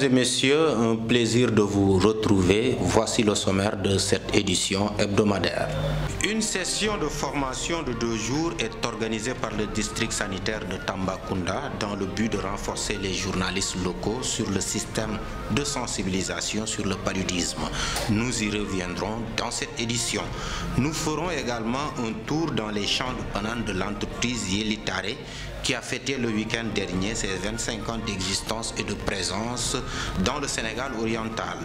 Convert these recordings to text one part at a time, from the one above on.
Mesdames et messieurs, un plaisir de vous retrouver. Voici le sommaire de cette édition hebdomadaire. Une session de formation de 2 jours est organisée par le district sanitaire de Tambacounda dans le but de renforcer les journalistes locaux sur le système de sensibilisation sur le paludisme. Nous y reviendrons dans cette édition. Nous ferons également un tour dans les champs de bananes de l'entreprise Yelitare qui a fêté le week-end dernier ses 25 ans d'existence et de présence dans le Sénégal oriental.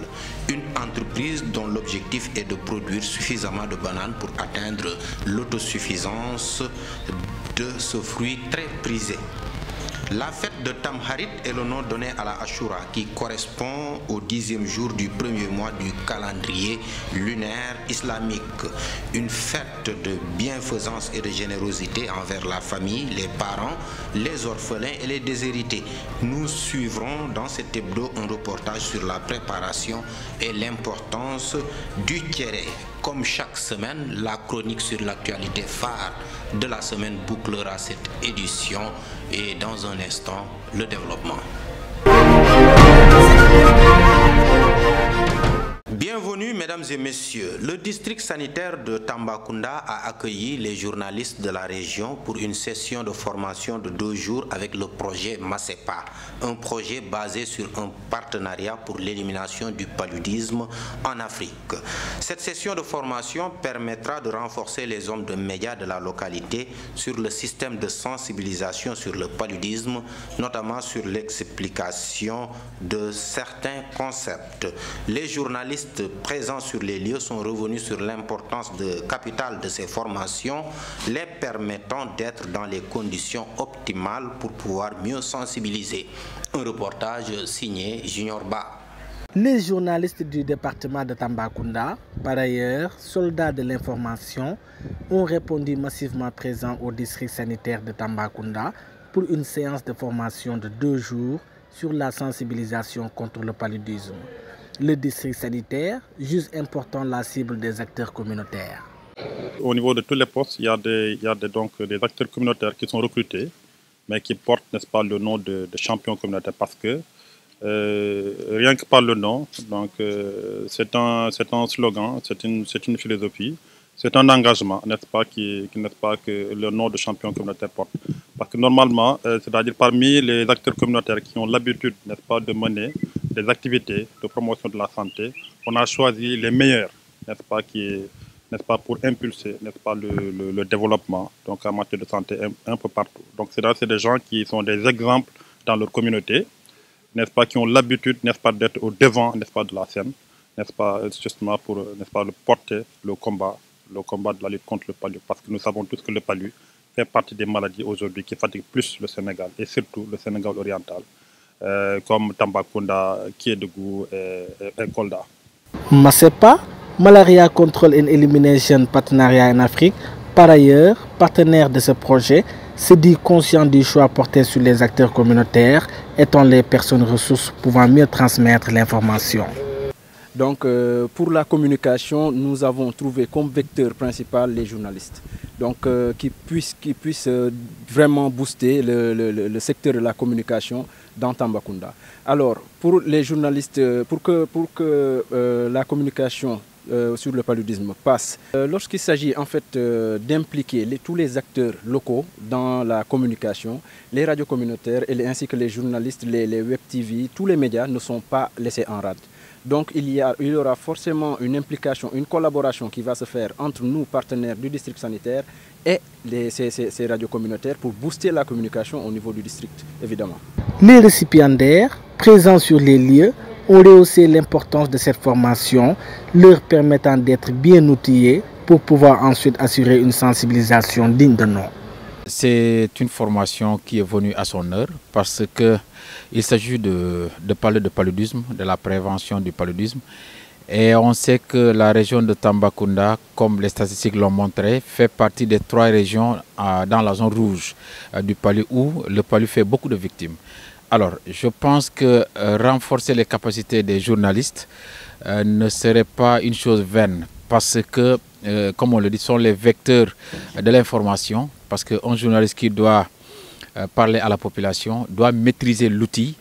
Une entreprise dont l'objectif est de produire suffisamment de bananes pour atteindre l'autosuffisance de ce fruit très prisé. La fête de Tamharit est le nom donné à la Ashura qui correspond au 10e jour du premier mois du calendrier lunaire islamique. Une fête de bienfaisance et de générosité envers la famille, les parents, les orphelins et les déshérités. Nous suivrons dans cet hebdo un reportage sur la préparation et l'importance du kéré. Comme chaque semaine, la chronique sur l'actualité phare de la semaine bouclera cette édition et dans un instant, le développement. Bienvenue mesdames et messieurs. Le district sanitaire de Tambacounda a accueilli les journalistes de la région pour une session de formation de 2 jours avec le projet MASEPA, un projet basé sur un partenariat pour l'élimination du paludisme en Afrique. Cette session de formation permettra de renforcer les hommes de médias de la localité sur le système de sensibilisation sur le paludisme, notamment sur l'explication de certains concepts. Les journalistes présents sur les lieux sont revenus sur l'importance capitale de ces formations, les permettant d'être dans les conditions optimales pour pouvoir mieux sensibiliser. Un reportage signé Junior Ba. Les journalistes du département de Tambacounda, par ailleurs soldats de l'information, ont répondu massivement présents au district sanitaire de Tambacounda pour une séance de formation de 2 jours sur la sensibilisation contre le paludisme. Le district sanitaire juge important la cible des acteurs communautaires. Au niveau de tous les postes, il y a des acteurs communautaires qui sont recrutés, mais qui portent, n'est-ce pas, le nom de champion communautaire parce que rien que par le nom, c'est un slogan, c'est une philosophie, c'est un engagement, n'est-ce pas, que le nom de champion communautaire porte. Parce que normalement, c'est-à-dire parmi les acteurs communautaires qui ont l'habitude, n'est-ce pas, de mener des activités de promotion de la santé, on a choisi les meilleurs, n'est-ce pas, pour impulser, n'est-ce pas, le développement, donc en matière de santé un peu partout. Donc c'est des gens qui sont des exemples dans leur communauté, n'est-ce pas, qui ont l'habitude, n'est-ce pas, d'être au devant, n'est-ce pas, de la scène, n'est-ce pas, justement pour, n'est-ce pas, porter le combat de la lutte contre le palu, parce que nous savons tous que le palu fait partie des maladies aujourd'hui qui fatiguent plus le Sénégal et surtout le Sénégal oriental, comme Tambacounda, Kédougou et Kolda. MASEPA, Malaria Control and Elimination Partenariat en Afrique, par ailleurs partenaire de ce projet, se dit conscient du choix porté sur les acteurs communautaires, étant les personnes ressources pouvant mieux transmettre l'information. Donc pour la communication, nous avons trouvé comme vecteur principal les journalistes, donc qui puissent vraiment booster le secteur de la communication dans Tambacounda. Alors pour les journalistes, pour que la communication sur le paludisme passe, lorsqu'il s'agit en fait d'impliquer tous les acteurs locaux dans la communication, les radios communautaires ainsi que les journalistes, les web TV, tous les médias ne sont pas laissés en rade. Donc il y aura forcément une implication, une collaboration qui va se faire entre nous, partenaires du district sanitaire, et ces radios communautaires pour booster la communication au niveau du district, évidemment. Les récipiendaires présents sur les lieux ont rehaussé l'importance de cette formation, leur permettant d'être bien outillés pour pouvoir ensuite assurer une sensibilisation digne de nom. C'est une formation qui est venue à son heure parce qu'il s'agit de parler de paludisme, de la prévention du paludisme. Et on sait que la région de Tambacounda, comme les statistiques l'ont montré, fait partie des 3 régions dans la zone rouge du palu où le palu fait beaucoup de victimes. Alors, je pense que renforcer les capacités des journalistes ne serait pas une chose vaine parce que, comme on le dit, sont les vecteurs de l'information. Parce qu'un journaliste qui doit parler à la population doit maîtriser l'outil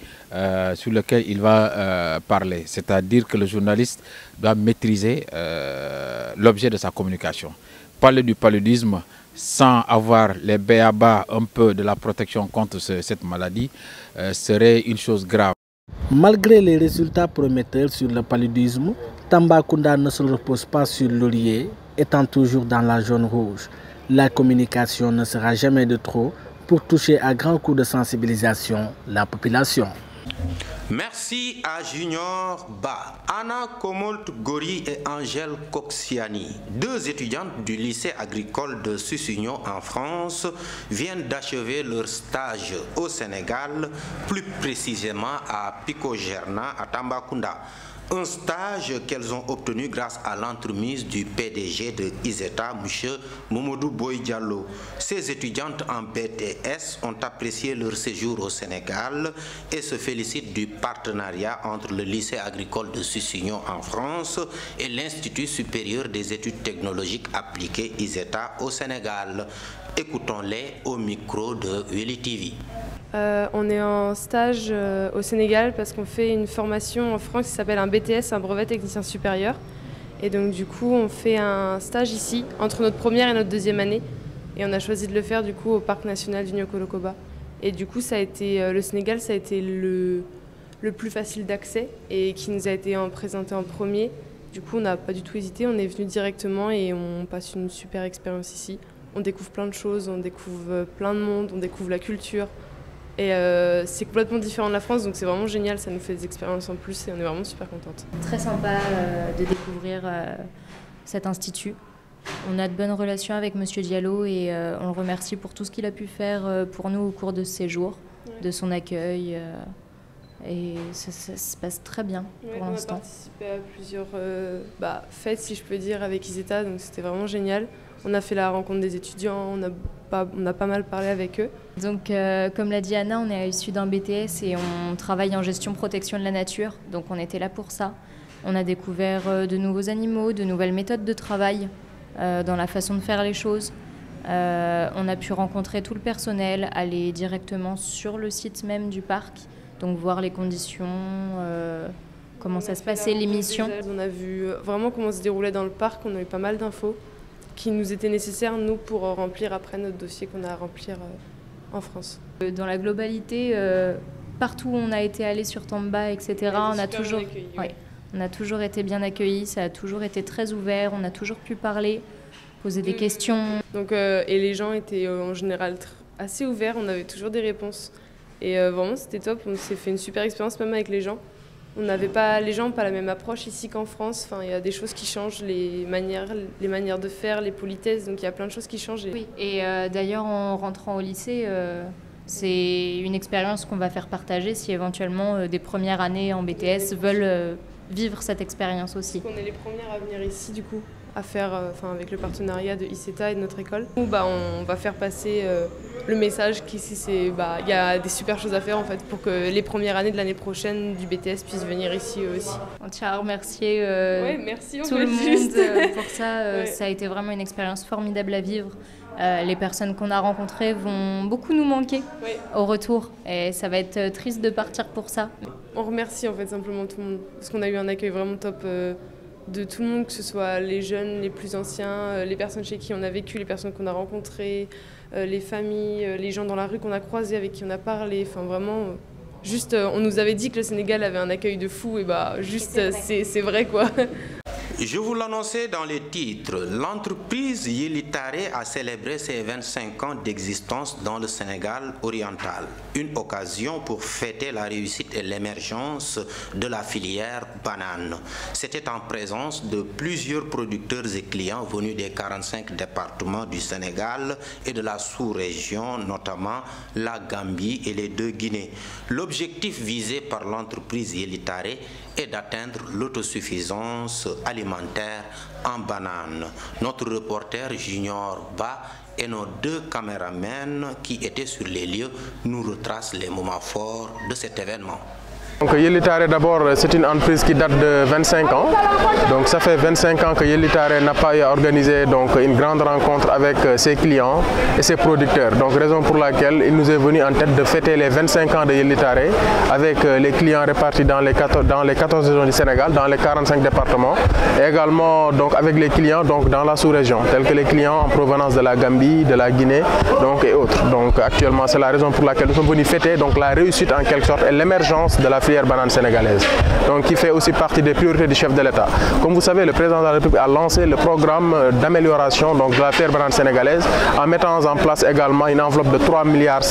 sur lequel il va parler. C'est-à-dire que le journaliste doit maîtriser l'objet de sa communication. Parler du paludisme sans avoir les b.a.-ba un peu de la protection contre cette maladie serait une chose grave. Malgré les résultats prometteurs sur le paludisme, Tambacounda ne se repose pas sur laurier, étant toujours dans la zone rouge. La communication ne sera jamais de trop pour toucher à grands coups de sensibilisation la population. Merci à Junior Ba, Anna Komolt Gori et Angèle Coxiani, deux étudiantes du lycée agricole de Sussignon en France, viennent d'achever leur stage au Sénégal, plus précisément à Picogerna à Tambacounda. Un stage qu'elles ont obtenu grâce à l'entremise du PDG de ISETA, M. Momodou Boy Diallo. Ces étudiantes en BTS ont apprécié leur séjour au Sénégal et se félicitent du partenariat entre le lycée agricole de Sussignon en France et l'Institut supérieur des études technologiques appliquées ISETA au Sénégal. Écoutons-les au micro de Willy TV. On est en stage au Sénégal parce qu'on fait une formation en France qui s'appelle un BTS, un brevet technicien supérieur. Et donc du coup on fait un stage ici entre notre première et notre deuxième année. Et on a choisi de le faire du coup au parc national du Niokolo-Koba. Et du coup ça a été, le Sénégal ça a été le plus facile d'accès et qui nous a été présenté en premier. Du coup on n'a pas du tout hésité, on est venu directement et on passe une super expérience ici. On découvre plein de choses, on découvre plein de monde, on découvre la culture. Et c'est complètement différent de la France, donc c'est vraiment génial, ça nous fait des expériences en plus et on est vraiment super contentes. Très sympa de découvrir cet institut. On a de bonnes relations avec M. Diallo et on le remercie pour tout ce qu'il a pu faire pour nous au cours de ce séjour, de son accueil. Et ça se passe très bien pour l'instant. On a participé à plusieurs fêtes, si je peux dire, avec ISETA, donc c'était vraiment génial. On a fait la rencontre des étudiants, on a pas mal parlé avec eux. Donc, comme l'a dit Anna, on est issu d'un BTS et on travaille en gestion protection de la nature. Donc, on était là pour ça. On a découvert de nouveaux animaux, de nouvelles méthodes de travail dans la façon de faire les choses. On a pu rencontrer tout le personnel, aller directement sur le site même du parc, donc voir les conditions, comment ça se passait, les missions. On a vu vraiment comment se déroulait dans le parc, on a eu pas mal d'infos qui nous étaient nécessaires, nous, pour remplir après notre dossier qu'on a à remplir en France. Dans la globalité, partout où on a été allé sur Tamba, etc., on a toujours été bien accueillis, ça a toujours été très ouvert, on a toujours pu parler, poser des questions. Donc, et les gens étaient en général assez ouverts, on avait toujours des réponses. Et vraiment, c'était top, on s'est fait une super expérience même avec les gens. Les gens n'ont pas la même approche ici qu'en France. Enfin, il y a des choses qui changent, les manières de faire, les politesses. Donc il y a plein de choses qui changent. Oui. Et d'ailleurs, en rentrant au lycée, c'est une expérience qu'on va faire partager si éventuellement des premières années en BTS veulent vivre cette expérience aussi. On est les premières à venir ici du coup, à faire, avec le partenariat de ISETA et de notre école. On va faire passer le message qu'ici, y a des super choses à faire en fait, pour que les premières années de l'année prochaine du BTS puissent venir ici aussi. On tient à remercier merci, tout le monde pour ça. Ça a été vraiment une expérience formidable à vivre. Les personnes qu'on a rencontrées vont beaucoup nous manquer au retour et ça va être triste de partir pour ça. On remercie en fait simplement tout le monde parce qu'on a eu un accueil vraiment top de tout le monde, que ce soit les jeunes, les plus anciens, les personnes chez qui on a vécu, les personnes qu'on a rencontrées, les familles, les gens dans la rue qu'on a croisés, avec qui on a parlé. Enfin vraiment, on nous avait dit que le Sénégal avait un accueil de fou et c'est vrai quoi. Je vous l'annonçais dans les titres, l'entreprise Yelitare a célébré ses 25 ans d'existence dans le Sénégal oriental. Une occasion pour fêter la réussite et l'émergence de la filière banane. C'était en présence de plusieurs producteurs et clients venus des 45 départements du Sénégal et de la sous-région, notamment la Gambie et les deux Guinées. L'objectif visé par l'entreprise Yelitare est d'atteindre l'autosuffisance alimentaire en bananes. Notre reporter Junior Ba et nos deux caméramens qui étaient sur les lieux nous retracent les moments forts de cet événement. Donc Yellitare d'abord c'est une entreprise qui date de 25 ans. Donc ça fait 25 ans que Yellitare n'a pas organisé donc une grande rencontre avec ses clients et ses producteurs. Donc raison pour laquelle il nous est venu en tête de fêter les 25 ans de Yellitare avec les clients répartis dans les 14 régions du Sénégal, dans les 45 départements, et également donc avec les clients donc dans la sous-région, tels que les clients en provenance de la Gambie, de la Guinée donc, et autres. Donc actuellement c'est la raison pour laquelle nous sommes venus fêter donc la réussite en quelque sorte et l'émergence de la filière banane sénégalaise, donc qui fait aussi partie des priorités du chef de l'État. Comme vous savez, le président de la République a lancé le programme d'amélioration de la filière banane sénégalaise en mettant en place également une enveloppe de 3,5 milliards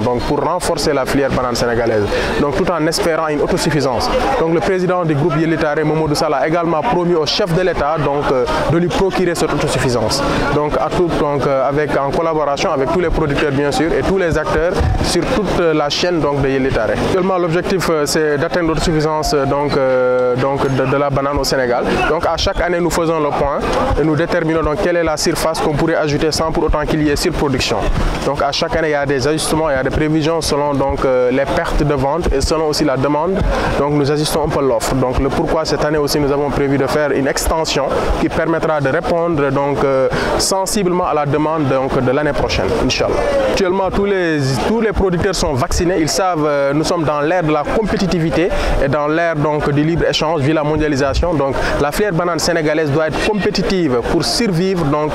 donc pour renforcer la filière banane sénégalaise, donc tout en espérant une autosuffisance. Donc le président du groupe Yellitare, Mamadou Sall, a également promis au chef de l'État donc de lui procurer cette autosuffisance. Donc, en collaboration avec tous les producteurs bien sûr et tous les acteurs sur toute la chaîne donc de Yellitare. Actuellement l'objectif c'est d'atteindre l'autosuffisance de la banane au Sénégal. Donc à chaque année nous faisons le point et nous déterminons donc quelle est la surface qu'on pourrait ajouter sans pour autant qu'il y ait surproduction. Donc à chaque année il y a des ajustements, il y a des prévisions selon donc les pertes de vente et selon aussi la demande. Donc nous ajustons un peu l'offre. Donc le pourquoi cette année aussi nous avons prévu de faire une extension qui permettra de répondre donc sensiblement à la demande donc de l'année prochaine, Inch'Allah. Actuellement tous les producteurs sont vaccinés, ils savent nous sommes dans l'ère de la compétitivité et dans l'ère donc du libre-échange via la mondialisation. Donc la filière banane sénégalaise doit être compétitive pour survivre donc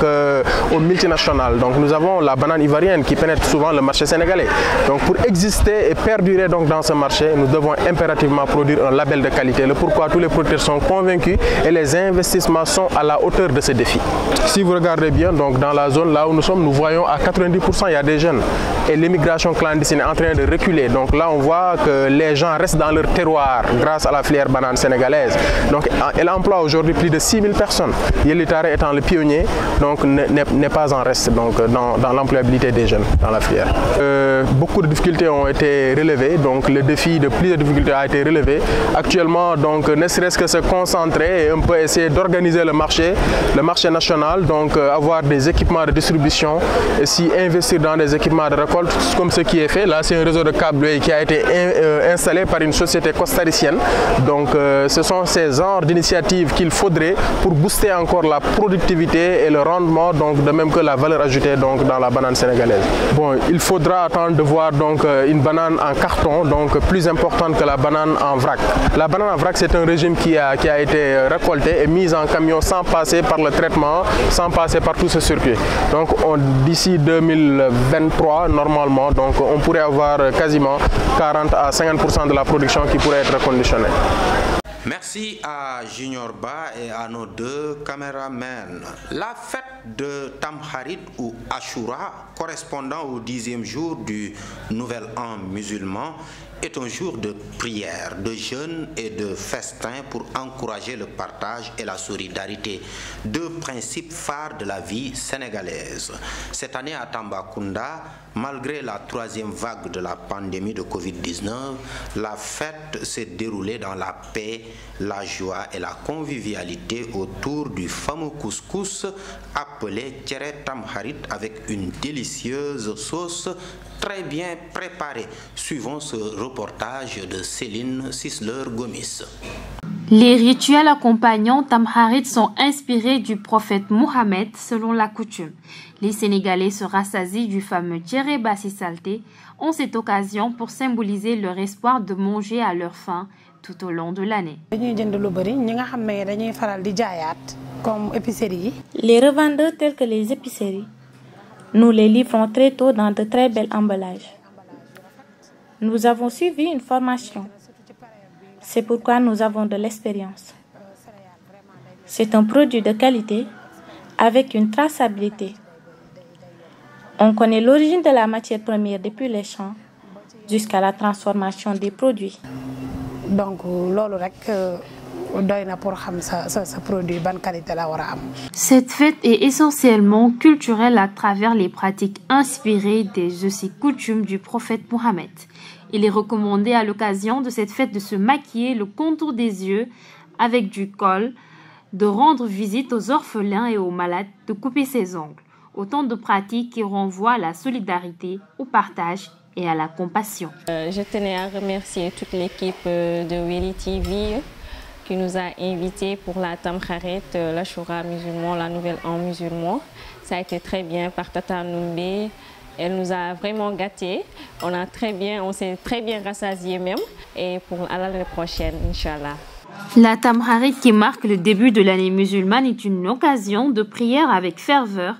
aux multinationales. Donc nous avons la banane ivoirienne qui pénètre souvent le marché sénégalais. Donc pour exister et perdurer donc dans ce marché, nous devons impérativement produire un label de qualité. Le pourquoi tous les producteurs sont convaincus et les investissements sont à la hauteur de ce défi. Si vous regardez bien donc dans la zone là où nous sommes, nous voyons à 90% il y a des jeunes et l'immigration clandestine est en train de reculer. Donc là on voit que les gens restent dans leur terroir grâce à la filière banane sénégalaise. Donc elle emploie aujourd'hui plus de 6000 personnes. Yellitare étant le pionnier donc n'est pas en reste donc dans l'employabilité des jeunes dans la filière. Beaucoup de difficultés ont été relevées, donc le défi de plusieurs difficultés a été relevé. Actuellement donc ne serait-ce que se concentrer et un peu essayer d'organiser le marché national, donc avoir des équipements de distribution, et si investir dans des équipements de récolte comme ce qui est fait. Là c'est un réseau de câbles qui a été installé par une société costaricienne. Donc ce sont ces genres d'initiatives qu'il faudrait pour booster encore la productivité et le rendement, donc de même que la valeur ajoutée donc dans la banane sénégalaise. Bon, il faudra attendre de voir donc une banane en carton donc plus importante que la banane en vrac. La banane en vrac c'est un régime qui a été récolté et mis en camion sans passer par le traitement, sans passer par tout ce circuit. Donc d'ici 2023 normalement donc on pourrait avoir quasiment 40 à 50% de la production qui pourrait être reconditionnée. Merci à Junior Ba et à nos deux caméramens. La fête de Tamkharit ou Ashura, correspondant au 10e jour du Nouvel An musulman, est un jour de prière, de jeûne et de festin pour encourager le partage et la solidarité, deux principes phares de la vie sénégalaise. Cette année à Tambacounda, malgré la 3e vague de la pandémie de Covid-19, la fête s'est déroulée dans la paix, la joie et la convivialité autour du fameux couscous appelé Tchere Tamkharit avec une délicieuse sauce très bien préparée. Suivons ce reportage de Céline Sisler-Gomis. Les rituels accompagnant Tamkharit sont inspirés du prophète Mohammed selon la coutume. Les Sénégalais se rassasient du fameux Tchere Bassi Salté en cette occasion pour symboliser leur espoir de manger à leur faim tout au long de l'année. Les revendeurs tels que les épiceries, nous les livrons très tôt dans de très bels emballages. Nous avons suivi une formation. C'est pourquoi nous avons de l'expérience. C'est un produit de qualité avec une traçabilité. On connaît l'origine de la matière première depuis les champs jusqu'à la transformation des produits. Donc, cette fête est essentiellement culturelle à travers les pratiques inspirées des aussi coutumes du prophète Mohammed. Il est recommandé à l'occasion de cette fête de se maquiller le contour des yeux avec du col, de rendre visite aux orphelins et aux malades, de couper ses ongles. Autant de pratiques qui renvoient à la solidarité, au partage et à la compassion. Je tenais à remercier toute l'équipe de Weli TV qui nous a invités pour la Tamkharit, l'Achoura musulman, la nouvelle an musulman. Ça a été très bien par Tata Noumbe. Elle nous a vraiment gâtés. On s'est très bien rassasiés même. Et pour l'année prochaine, Inch'Allah. La Tamkharit qui marque le début de l'année musulmane est une occasion de prière avec ferveur,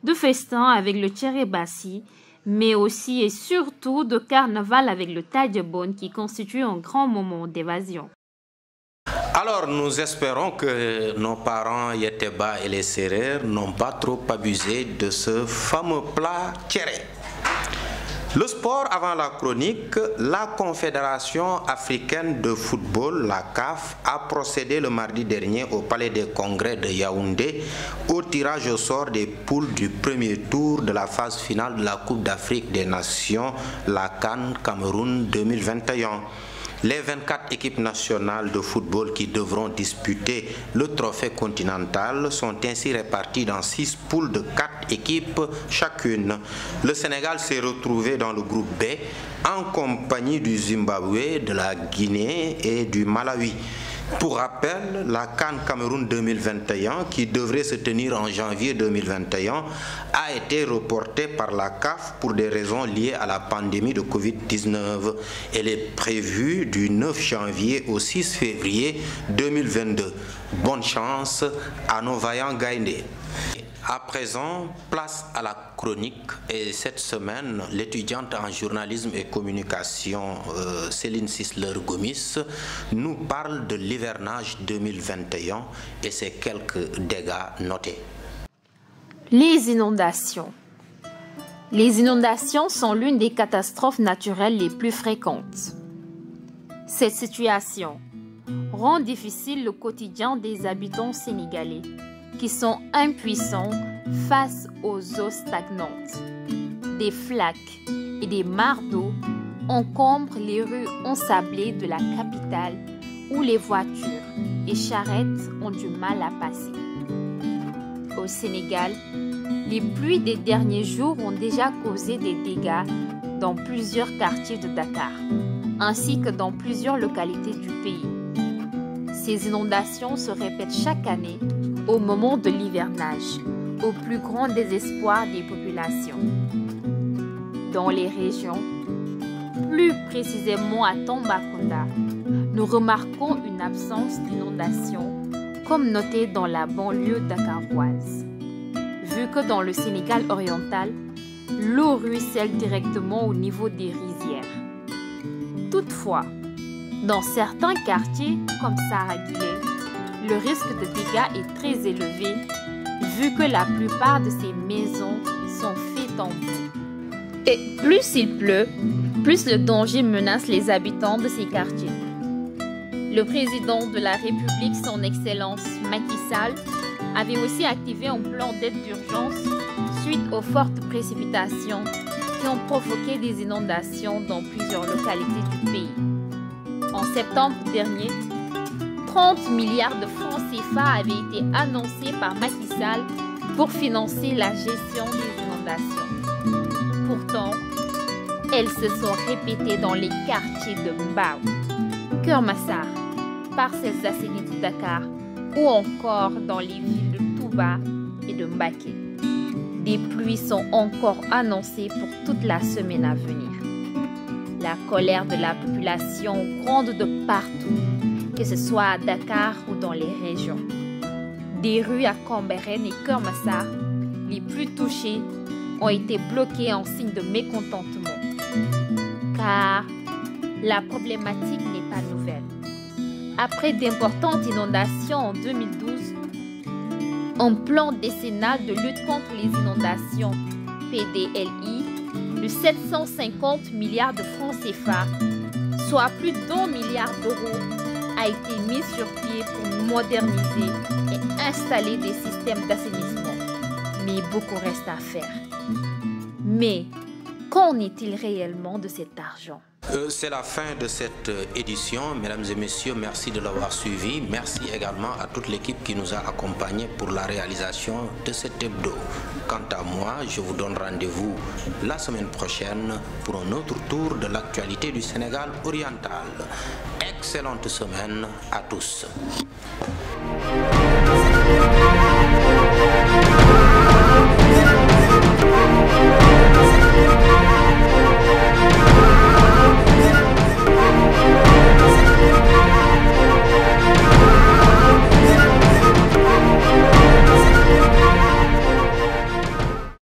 de festin avec le Tchérebassi, mais aussi et surtout de carnaval avec le Tadjebon qui constitue un grand moment d'évasion. Alors nous espérons que nos parents Yeteba et les Sérères n'ont pas trop abusé de ce fameux plat tchéré. Le sport avant la chronique, la Confédération africaine de football, la CAF, a procédé le mardi dernier au Palais des Congrès de Yaoundé au tirage au sort des poules du premier tour de la phase finale de la Coupe d'Afrique des Nations, la CAN Cameroun 2021. Les 24 équipes nationales de football qui devront disputer le trophée continental sont ainsi réparties dans 6 poules de 4 équipes chacune. Le Sénégal s'est retrouvé dans le groupe B en compagnie du Zimbabwe, de la Guinée et du Malawi. Pour rappel, la CAN Cameroun 2021, qui devrait se tenir en janvier 2021, a été reportée par la CAF pour des raisons liées à la pandémie de Covid-19. Elle est prévue du 9 janvier au 6 février 2022. Bonne chance à nos vaillants Gaïndés. À présent, place à la chronique. Et cette semaine, l'étudiante en journalisme et communication Céline Sisler-Gomis nous parle de l'hivernage 2021 et ses quelques dégâts notés. Les inondations. Les inondations sont l'une des catastrophes naturelles les plus fréquentes. Cette situation rend difficile le quotidien des habitants sénégalais, qui sont impuissants face aux eaux stagnantes. Des flaques et des mares d'eau encombrent les rues ensablées de la capitale où les voitures et charrettes ont du mal à passer. Au Sénégal, les pluies des derniers jours ont déjà causé des dégâts dans plusieurs quartiers de Dakar, ainsi que dans plusieurs localités du pays. Ces inondations se répètent chaque année au moment de l'hivernage, au plus grand désespoir des populations. Dans les régions, plus précisément à Tambacounda, nous remarquons une absence d'inondation, comme noté dans la banlieue dakaroise. Vu que dans le Sénégal oriental, l'eau ruisselle directement au niveau des rizières. Toutefois, dans certains quartiers comme Saragilé, le risque de dégâts est très élevé vu que la plupart de ces maisons sont faites en boue. Et plus il pleut, plus le danger menace les habitants de ces quartiers. Le président de la République, son Excellence Macky Sall, avait aussi activé un plan d'aide d'urgence suite aux fortes précipitations qui ont provoqué des inondations dans plusieurs localités du pays. En septembre dernier, 30 milliards de francs CFA avaient été annoncés par Macky Sall pour financer la gestion des inondations. Pourtant, elles se sont répétées dans les quartiers de Mbao, Keur Massar, Parcelles Assainies de Dakar ou encore dans les villes de Touba et de Mbaké. Des pluies sont encore annoncées pour toute la semaine à venir. La colère de la population gronde de partout, que ce soit à Dakar ou dans les régions. Des rues à Cambérène et Keur Massar, les plus touchées, ont été bloquées en signe de mécontentement. Car la problématique n'est pas nouvelle. Après d'importantes inondations en 2012, un plan décennal de lutte contre les inondations, PDLI, de 750 milliards de francs CFA, soit plus d'1 milliard d'euros, a été mis sur pied pour moderniser et installer des systèmes d'assainissement. Mais beaucoup reste à faire. Mais qu'en est-il réellement de cet argent? C'est la fin de cette édition. Mesdames et messieurs, merci de l'avoir suivi. Merci également à toute l'équipe qui nous a accompagnés pour la réalisation de cet hebdo. Quant à moi, je vous donne rendez-vous la semaine prochaine pour un autre tour de l'actualité du Sénégal oriental. Excellente semaine à tous.